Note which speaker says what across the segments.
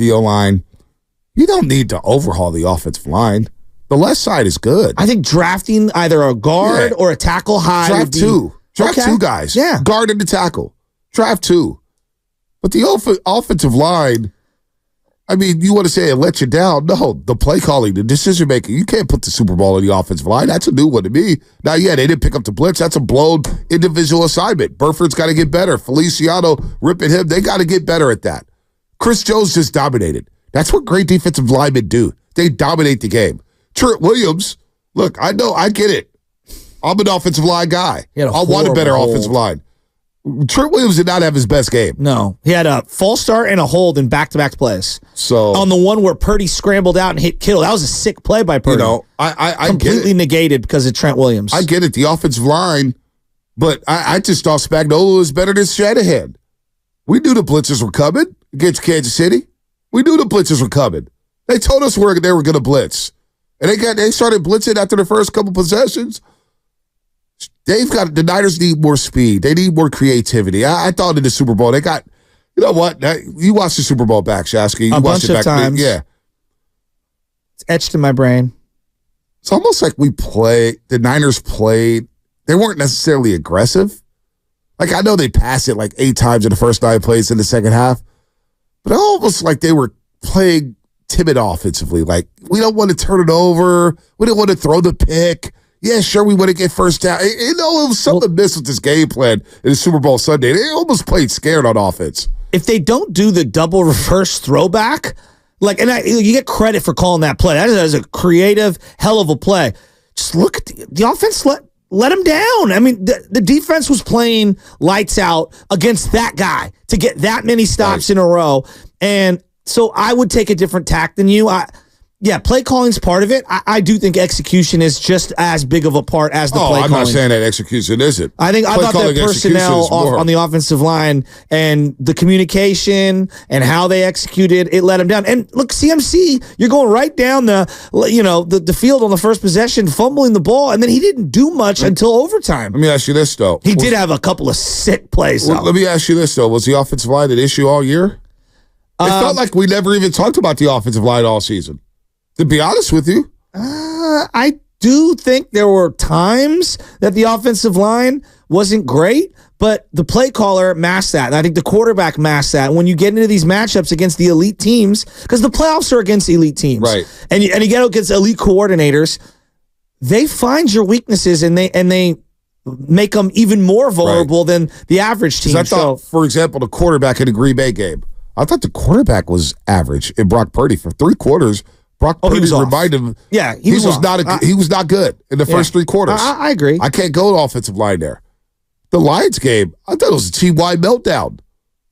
Speaker 1: the O-line. You don't need to overhaul the offensive line. The left side is good.
Speaker 2: I think drafting either a guard or a tackle high.
Speaker 1: Draft two. Draft two guys.
Speaker 2: Yeah.
Speaker 1: Guard and the tackle. Draft two. But the offensive line, I mean, you want to say it let you down. No, the play calling, the decision making. You can't put the Super Bowl in the offensive line. That's a new one to me. Now, yeah, they didn't pick up the blitz. That's a blown individual assignment. Burford's got to get better. Feliciano ripping him. They got to get better at that. Chris Jones just dominated. That's what great defensive linemen do. They dominate the game. Trent Williams, look, I know, I get it. I'm an offensive line guy. I want a better offensive line. Trent Williams did not have his best game.
Speaker 2: No. He had a false start and a hold in back-to-back plays.
Speaker 1: So
Speaker 2: on the one where Purdy scrambled out and hit Kittle, that was a sick play by Purdy.
Speaker 1: I
Speaker 2: completely negated because of Trent Williams.
Speaker 1: I get it, the offensive line, but I just thought Spagnuolo was better than Shanahan. We knew the blitzers were coming against Kansas City. We knew the blitzers were coming. They told us they were going to blitz. And they started blitzing after the first couple possessions. The Niners need more speed. They need more creativity. I thought in the Super Bowl, they got, you know what? You watched the Super Bowl back, Shasky.
Speaker 2: A bunch of times.
Speaker 1: Yeah.
Speaker 2: It's etched in my brain.
Speaker 1: It's almost like the Niners played, they weren't necessarily aggressive. Like, I know they passed it like 8 times in the first 9 plays in the second half, but almost like they were playing timid offensively. Like, we don't want to turn it over. We don't want to throw the pick. Yeah, sure, we want to get first down. It was something amiss with this game plan in the Super Bowl Sunday. They almost played scared on offense.
Speaker 2: If they don't do the double reverse throwback, you get credit for calling that play. That is a creative, hell of a play. Just look at the offense. Let him down. I mean, the defense was playing lights out against that guy to get that many stops in a row. And so I would take a different tack than you. Play calling's part of it. I do think execution is just as big of a part as the play calling.
Speaker 1: I'm not saying that execution isn't.
Speaker 2: I thought that personnel on the offensive line and the communication and how they executed, it let them down. And look, CMC, you're going right down the field on the first possession, fumbling the ball, and then he didn't do much until overtime.
Speaker 1: Let me ask you this, though.
Speaker 2: He did have a couple of sick plays, though.
Speaker 1: Let me ask you this, though. Was the offensive line an issue all year? It felt like we never even talked about the offensive line all season. To be honest with you.
Speaker 2: I do think there were times that the offensive line wasn't great, but the play caller masked that. And I think the quarterback masked that. When you get into these matchups against the elite teams, because the playoffs are against elite teams.
Speaker 1: Right.
Speaker 2: And you get against elite coordinators, they find your weaknesses and they make them even more vulnerable than the average team.
Speaker 1: I thought, for example, the quarterback in the Green Bay game, I thought the quarterback was average in Brock Purdy for 3 quarters. Brock Purdy reminded him.
Speaker 2: Yeah,
Speaker 1: he was not good in the first 3 quarters.
Speaker 2: I agree.
Speaker 1: I can't go to offensive line there. The Lions game, I thought it was a team-wide meltdown.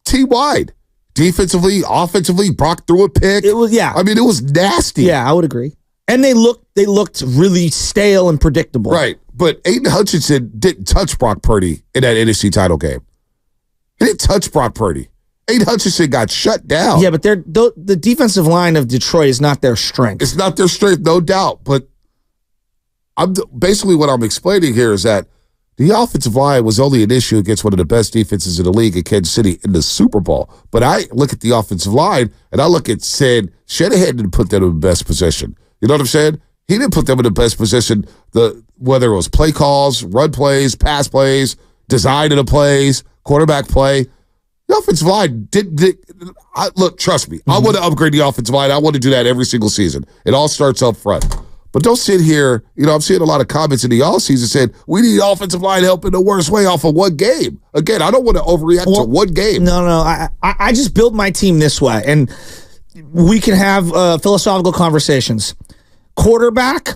Speaker 1: Team-wide. Defensively, offensively, Brock threw a pick.
Speaker 2: It was
Speaker 1: I mean, it was nasty.
Speaker 2: Yeah, I would agree. And they looked really stale and predictable.
Speaker 1: Right. But Aiden Hutchinson didn't touch Brock Purdy in that NFC title game. He didn't touch Brock Purdy. Aiden Hutchinson got shut down.
Speaker 2: Yeah, but the defensive line of Detroit is not their strength.
Speaker 1: It's not their strength, no doubt. But basically what I'm explaining here is that the offensive line was only an issue against one of the best defenses in the league in Kansas City in the Super Bowl. But I look at the offensive line, and I look at saying Shanahan didn't put them in the best position. You know what I'm saying? He didn't put them in the best position, whether it was play calls, run plays, pass plays, design of the plays, quarterback play. The offensive line look, trust me, I want to upgrade the offensive line. I want to do that every single season. It all starts up front. But don't sit here, I'm seeing a lot of comments in the offseason saying, we need offensive line help in the worst way off of one game. Again, I don't want to overreact to one game.
Speaker 2: No. I just build my team this way, and we can have philosophical conversations. Quarterback,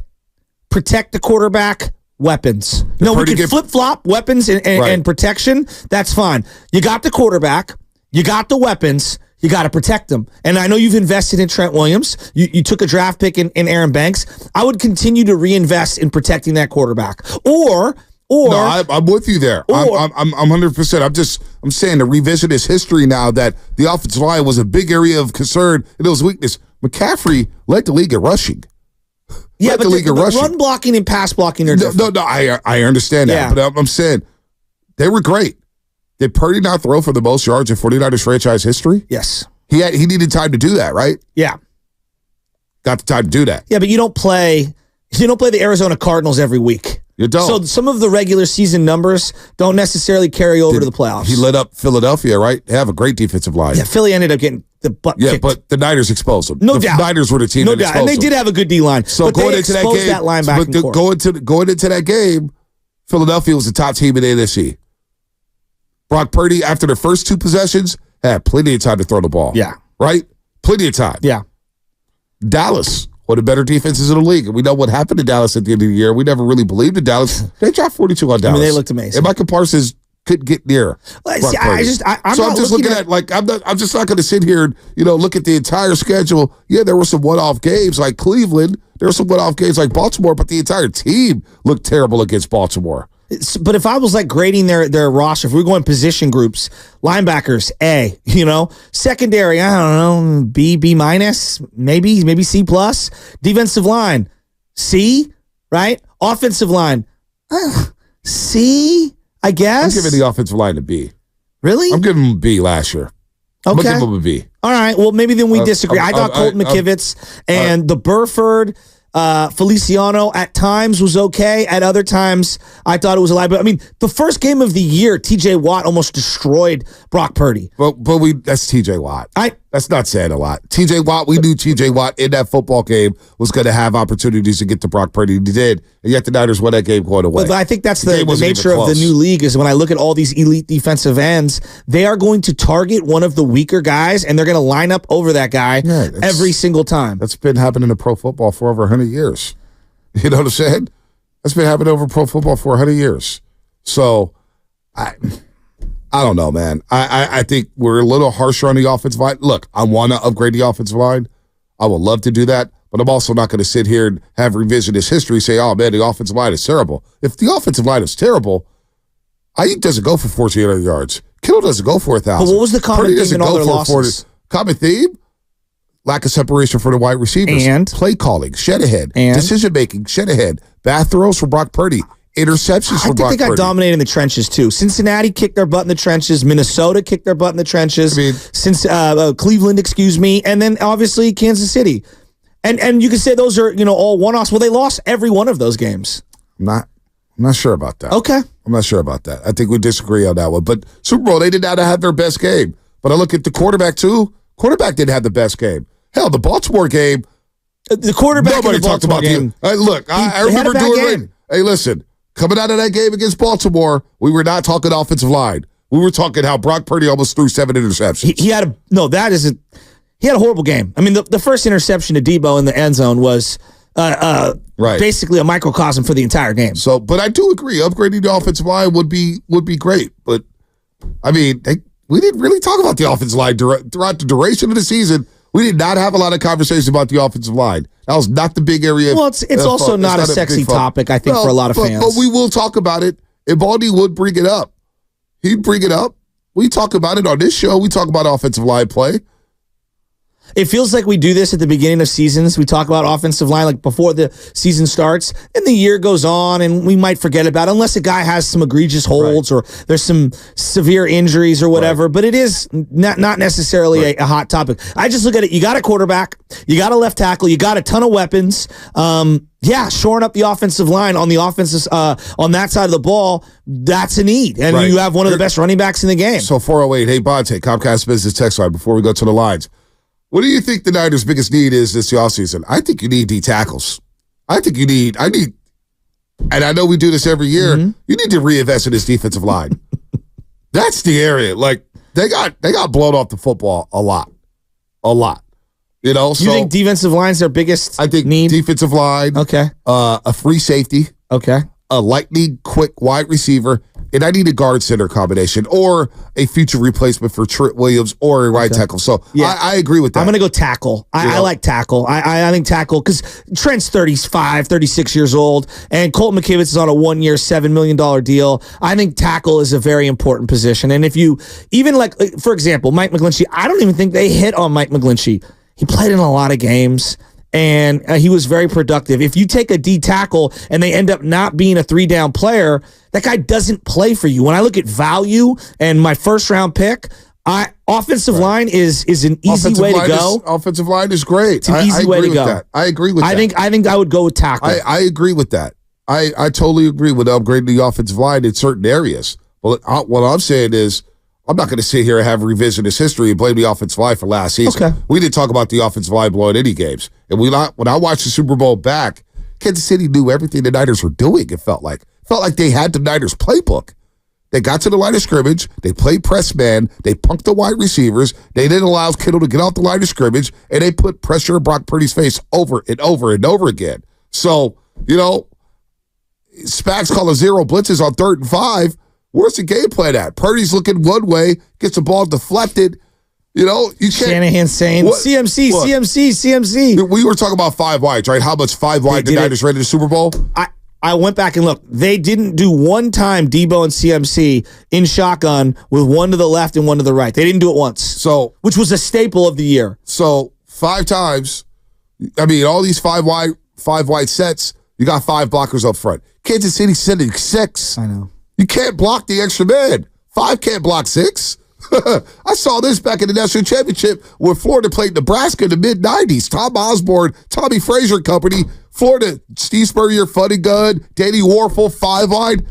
Speaker 2: protect the quarterback, weapons. No, we can flip-flop weapons and protection. That's fine. You got the quarterback. You got the weapons. You got to protect them. And I know you've invested in Trent Williams. You took a draft pick in Aaron Banks. I would continue to reinvest in protecting that quarterback. No,
Speaker 1: I'm with you there. I'm 100%. I'm saying to revisit his history now that the offensive line was a big area of concern and it was weakness. McCaffrey led the league in rushing.
Speaker 2: Yeah, but the run blocking and pass blocking are different.
Speaker 1: No, I understand that. But I'm saying they were great. Did Purdy not throw for the most yards in 49ers franchise history?
Speaker 2: Yes.
Speaker 1: He needed time to do that, right?
Speaker 2: Yeah.
Speaker 1: Got the time to do that.
Speaker 2: Yeah, but you don't play the Arizona Cardinals every week.
Speaker 1: You don't.
Speaker 2: So some of the regular season numbers don't necessarily carry over to the playoffs.
Speaker 1: He lit up Philadelphia, right? They have a great defensive line.
Speaker 2: Yeah, Philly ended up getting the butt kicked.
Speaker 1: Yeah, but the Niners exposed them.
Speaker 2: No
Speaker 1: the
Speaker 2: doubt.
Speaker 1: Niners were the team that exposed them.
Speaker 2: And they did have a good D-line.
Speaker 1: So
Speaker 2: but
Speaker 1: going
Speaker 2: they
Speaker 1: into that
Speaker 2: exposed
Speaker 1: game,
Speaker 2: that linebacking core.
Speaker 1: going into that game, Philadelphia was the top team in the NFC. Brock Purdy, after the first 2 possessions, had plenty of time to throw the ball.
Speaker 2: Yeah.
Speaker 1: Right? Plenty of time.
Speaker 2: Yeah.
Speaker 1: Dallas, one of the better defenses in the league. And we know what happened to Dallas at the end of the year. We never really believed in Dallas. They dropped 42 on Dallas.
Speaker 2: I mean, they looked amazing.
Speaker 1: And Micah Parsons couldn't get near.
Speaker 2: I'm just
Speaker 1: looking at I'm just not going to sit here and look at the entire schedule. Yeah, there were some one-off games like Cleveland. There were some one-off games like Baltimore, but the entire team looked terrible against Baltimore.
Speaker 2: But if I was like grading their roster, if we were going position groups, linebackers, A, secondary, I don't know, B minus, maybe C plus, defensive line, C, right? Offensive line, C, I guess.
Speaker 1: I'm giving the offensive line a B.
Speaker 2: Really?
Speaker 1: I'm giving them a B last year. I'm going to give them a B.
Speaker 2: All right. Well, maybe then we disagree. I thought Colton McKivitz and the Burford, Feliciano at times was okay. At other times, I thought it was a lie. But I mean, the first game of the year, TJ Watt almost destroyed Brock Purdy.
Speaker 1: But that's TJ Watt. That's not saying a lot. TJ Watt, we knew TJ Watt in that football game was going to have opportunities to get to Brock Purdy. He did. And yet the Niners won that game going away.
Speaker 2: But I think that's the nature of the new league is when I look at all these elite defensive ends, they are going to target one of the weaker guys and they're going to line up over that guy every single time.
Speaker 1: That's been happening in pro football for over 100 years. You know what I'm saying? That's been happening over pro football for 100 years. So, I don't know, man. I think we're a little harsher on the offensive line. Look, I want to upgrade the offensive line. I would love to do that, but I'm also not going to sit here and have revisionist history say, oh, man, the offensive line is terrible. If the offensive line is terrible, Ayuk doesn't go for 1,400 yards. Kittle doesn't go for 1,000.
Speaker 2: But what was the common theme in all their losses?
Speaker 1: Common theme? Lack of separation for the wide receivers.
Speaker 2: And?
Speaker 1: Play calling, shed ahead.
Speaker 2: And?
Speaker 1: Decision-making, shed ahead. Bad throws for Brock Purdy. Interceptions for Brock Purdy.
Speaker 2: I think they got dominated in the trenches, too. Cincinnati kicked their butt in the trenches. Minnesota kicked their butt in the trenches. Cleveland, and then obviously Kansas City. And you can say those are, all one-offs. Well, they lost every one of those games.
Speaker 1: I'm not sure about that.
Speaker 2: Okay.
Speaker 1: I'm not sure about that. I think we disagree on that one. But Super Bowl, they did not have their best game. But I look at the quarterback, too. Quarterback didn't have the best game. Hell, the Baltimore game.
Speaker 2: The quarterback
Speaker 1: nobody
Speaker 2: in the
Speaker 1: talked
Speaker 2: Baltimore
Speaker 1: about
Speaker 2: game.
Speaker 1: Look, I remember doing it. Hey, listen. Coming out of that game against Baltimore, we were not talking offensive line. We were talking how Brock Purdy almost threw 7 interceptions.
Speaker 2: He had a horrible game. I mean, the first interception to Debo in the end zone was basically a microcosm for the entire game.
Speaker 1: So, but I do agree, upgrading the offensive line would be great. But I mean, we didn't really talk about the offensive line throughout the duration of the season. We did not have a lot of conversations about the offensive line. That was not the big area.
Speaker 2: Well, it's also not a sexy topic, I think, for a lot of fans.
Speaker 1: But we will talk about it. And Baldy would bring it up. He'd bring it up. We talk about it on this show. We talk about offensive line play.
Speaker 2: It feels like we do this at the beginning of seasons. We talk about offensive line like before the season starts, and the year goes on, and we might forget about it unless a guy has some egregious holds or there's some severe injuries or whatever. But it is not necessarily a hot topic. I just look at it. You got a quarterback, you got a left tackle, you got a ton of weapons. Shoring up the offensive line on the offenses on that side of the ball, that's a need. And you have one of the best running backs in the game.
Speaker 1: So 408, hey, Bonte, Comcast Business Text Line, before we go to the lines. What do you think the Niners' biggest need is this offseason? I think you need D tackles. And I know we do this every year, you need to reinvest in this defensive line. That's the area. Like, they got blown off the football a lot. You think
Speaker 2: defensive line's their biggest need?
Speaker 1: Defensive line.
Speaker 2: Okay.
Speaker 1: A free safety.
Speaker 2: Okay.
Speaker 1: A lightning quick wide receiver. And I need a guard center combination or a future replacement for Trent Williams or a right tackle. So I agree with that.
Speaker 2: I'm going to go tackle. I like tackle. I think tackle because Trent's 35, 36 years old, and Colton McKivitz is on a 1-year, $7 million deal. I think tackle is a very important position. And if you, even like, for example, Mike McGlinchey, I don't even think they hit on Mike McGlinchey. He played in a lot of games. And he was very productive. If you take a D tackle and they end up not being a 3-down player, that guy doesn't play for you. When I look at value and my first-round pick, Offensive line is an easy way to go.
Speaker 1: Offensive line is great.
Speaker 2: It's an easy way to go.
Speaker 1: That. I agree with that.
Speaker 2: I think I would go with tackle.
Speaker 1: I agree with that. I totally agree with upgrading the offensive line in certain areas. Well, what I'm saying is, I'm not going to sit here and have revisionist history and blame the offensive line for last season.
Speaker 2: Okay.
Speaker 1: We didn't talk about the offensive line blowing any games. And when I watched the Super Bowl back, Kansas City knew everything the Niners were doing, it felt like. It felt like they had the Niners playbook. They got to the line of scrimmage. They played press man. They punked the wide receivers. They didn't allow Kittle to get off the line of scrimmage, and they put pressure on Brock Purdy's face over and over and over again. So, Spags calling zero blitzes on 3rd and 5. Where's the game plan at? Purdy's looking one way, gets the ball deflected. You can't.
Speaker 2: Shanahan saying, CMC.
Speaker 1: We were talking about 5 wides, right? How much 5 wide the Niners ran in the Super Bowl?
Speaker 2: I went back and looked. They didn't do one time Debo and CMC in shotgun with one to the left and one to the right. They didn't do it once. Which was a staple of the year.
Speaker 1: So 5 times, all these 5 wide sets, you got 5 blockers up front. Kansas City sending 6.
Speaker 2: I know.
Speaker 1: You can't block the extra man. 5 can't block 6. I saw this back in the National Championship where Florida played Nebraska in the mid-'90s. Tom Osborne, Tommy Frazier Company, Florida, Steve Spurrier, Funny Gun, Danny Warfel, 5 wide.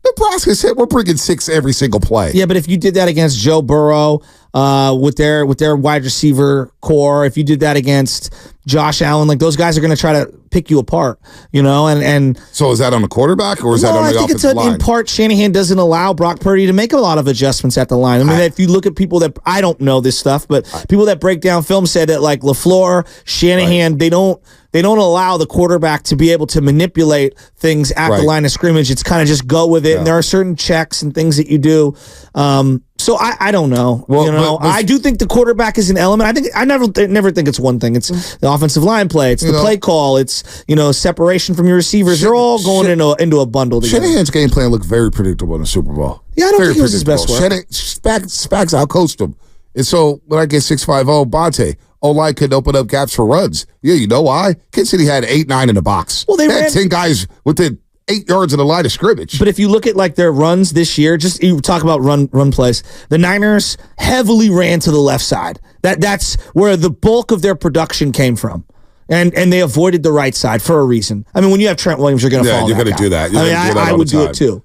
Speaker 1: Nebraska said we're bringing 6 every single play.
Speaker 2: Yeah, but if you did that against Joe Burrow with their wide receiver core, if you did that against Josh Allen, like those guys are going to try to pick you apart, and
Speaker 1: so is that on the quarterback or is that on the offensive line?
Speaker 2: In part, Shanahan doesn't allow Brock Purdy to make a lot of adjustments at the line. If you look at people that, I don't know this stuff, but people that break down film said that like LaFleur, Shanahan, they don't allow the quarterback to be able to manipulate things at the line of scrimmage. It's kind of just go with it. Yeah. And there are certain checks and things that you do. So I don't know. Well, I do think the quarterback is an element. I never think it's one thing. It's the offensive line play. It's the play call. It's separation from your receivers. They're all going into a bundle together.
Speaker 1: Shanahan's game plan looked very predictable in the Super Bowl.
Speaker 2: Yeah, I don't think it was his best work.
Speaker 1: Spags outcoached him. And so when I get 6-5-0, Bonte, O-line couldn't open up gaps for runs. Yeah, you know why? Kansas City had 8-9 in the box. Well, they had 10 guys within 8 yards of the line of scrimmage.
Speaker 2: But if you look at like their runs this year, just you talk about run plays, the Niners heavily ran to the left side. That's where the bulk of their production came from. And they avoided the right side for a reason. When you have Trent Williams, you're going to follow that.
Speaker 1: You're going to do that.
Speaker 2: I would do it too.